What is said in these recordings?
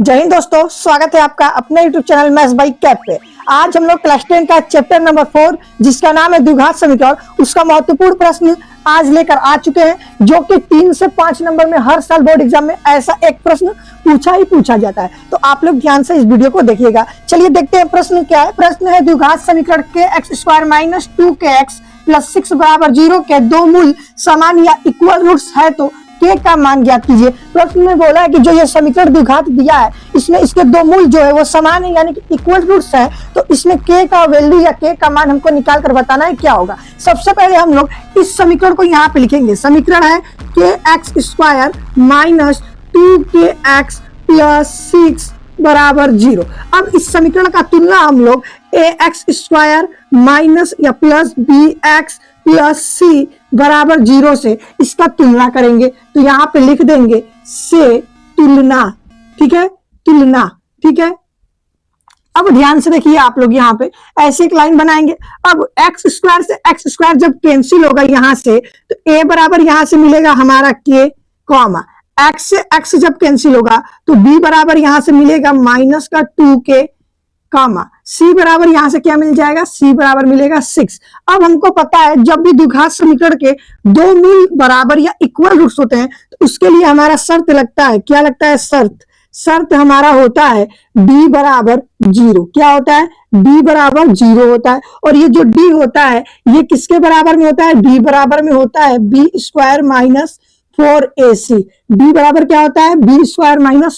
जय हिंद दोस्तों, स्वागत है आपका अपने YouTube channel maths by cap पे। आज हम लोग क्लास 10 का चैप्टर नंबर 4 जिसका नाम है द्विघात समीकरण, उसका महत्वपूर्ण प्रश्न आज लेकर आ चुके हैं, जो कि 3 से 5 नंबर में हर साल बोर्ड एग्जाम में ऐसा एक प्रश्न पूछा जाता है। तो आप लोग ध्यान से इस वीडियो को देखिएगा। चलिए देखते हैं प्रश्न क्या है। प्रश्न है द्विघात समीकरण के x² - 2kx + 6 = 0 के दो मूल समान या इक्वल रूट्स है तो के का मान ज्ञात कीजिए। प्रश्न में बोला है कि जो ये समीकरण द्विघात दिया है इसमें इसके दो मूल जो है वो समान है यानी कि इक्वल रूट्स है, तो इसमें के का वैल्यू या के का मान हमको निकाल कर बताना है क्या होगा। सबसे पहले हम लोग इस समीकरण को यहाँ पे लिखेंगे। समीकरण है kx² - 2kx + 6 = 0। अब इस समीकरण का तुलना हम लोग ax² माइनस या प्लस bx + c = 0 से इसका तुलना करेंगे। तो यहाँ पे लिख देंगे से तुलना, ठीक है, तुलना, ठीक है। अब ध्यान से देखिए आप लोग, यहाँ पे ऐसे एक लाइन बनाएंगे। अब x² से x² जब कैंसिल होगा यहाँ से, तो a बराबर यहाँ से मिलेगा हमारा k, कॉमा x से x जब कैंसिल होगा तो b बराबर यहाँ से मिलेगा -2k, कामा c बराबर यहां से क्या मिल जाएगा, c बराबर मिलेगा 6। अब हमको पता है जब भी द्विघात समीकरण के दो मूल बराबर या इक्वल रूट्स होते हैं तो उसके लिए हमारा शर्त लगता है, क्या लगता है, शर्त हमारा होता है b बराबर 0। क्या होता है, b बराबर 0 होता है। और ये जो d होता है ये किसके बराबर में होता है, b बराबर में होता है b² - 4ac। b बराबर क्या होता है, b² -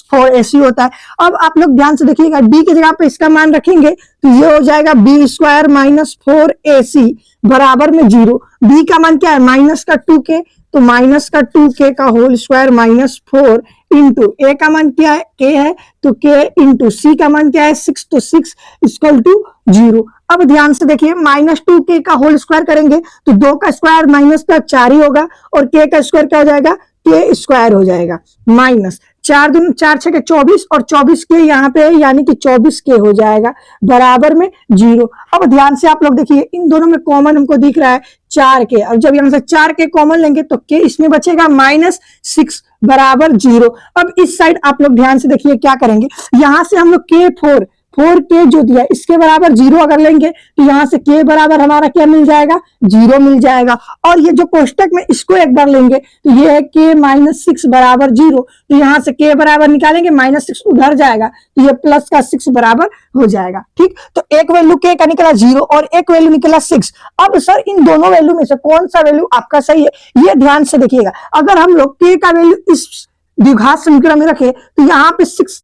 4ac होता है। अब आप लोग ध्यान से देखिएगा, d की जगह पे इसका मान रखेंगे तो ये हो जाएगा b² - 4ac बराबर में 0। b का मान क्या है, -2k, तो -2k का होल स्क्वायर -4 इंटू a का मान क्या है, k है, तो k इंटू c का मान क्या है, 6, तो 6 = 0। अब ध्यान से देखिए, -2k का होल स्क्वायर करेंगे तो 2 का स्क्वायर माइनस का 4 ही होगा और k का स्क्वायर क्या हो जाएगा, k² हो जाएगा। माइनस 4 दूनी 4 6 के 24 और 24 के यहाँ पे है यानी कि 24k हो जाएगा बराबर में 0। अब ध्यान से आप लोग देखिए, इन दोनों में कॉमन हमको दिख रहा है 4k। अब जब यहाँ से 4k कॉमन लेंगे तो k इसमें बचेगा -6 बराबर 0। अब इस साइड आप लोग ध्यान से देखिए क्या करेंगे, यहाँ से हम लोग k4k जो दिया इसके बराबर 0 अगर लेंगे तो यहाँ से k बराबर हमारा क्या मिल जाएगा, 0 मिल जाएगा। और ये जो कोष्टक में इसको एक बार लेंगे तो ये है k - 6 बराबर 0, तो यहाँ से k बराबर निकालेंगे, -6 उधर जाएगा तो ये प्लस का 6 बराबर हो जाएगा। ठीक, तो एक वैल्यू k का निकला 0 और एक वैल्यू निकला 6। अब सर इन दोनों वैल्यू में से कौन सा वैल्यू आपका सही है, ये ध्यान से देखिएगा। अगर हम लोग k का वैल्यू इस द्विघात समीकरण में रखे तो यहाँ पे 6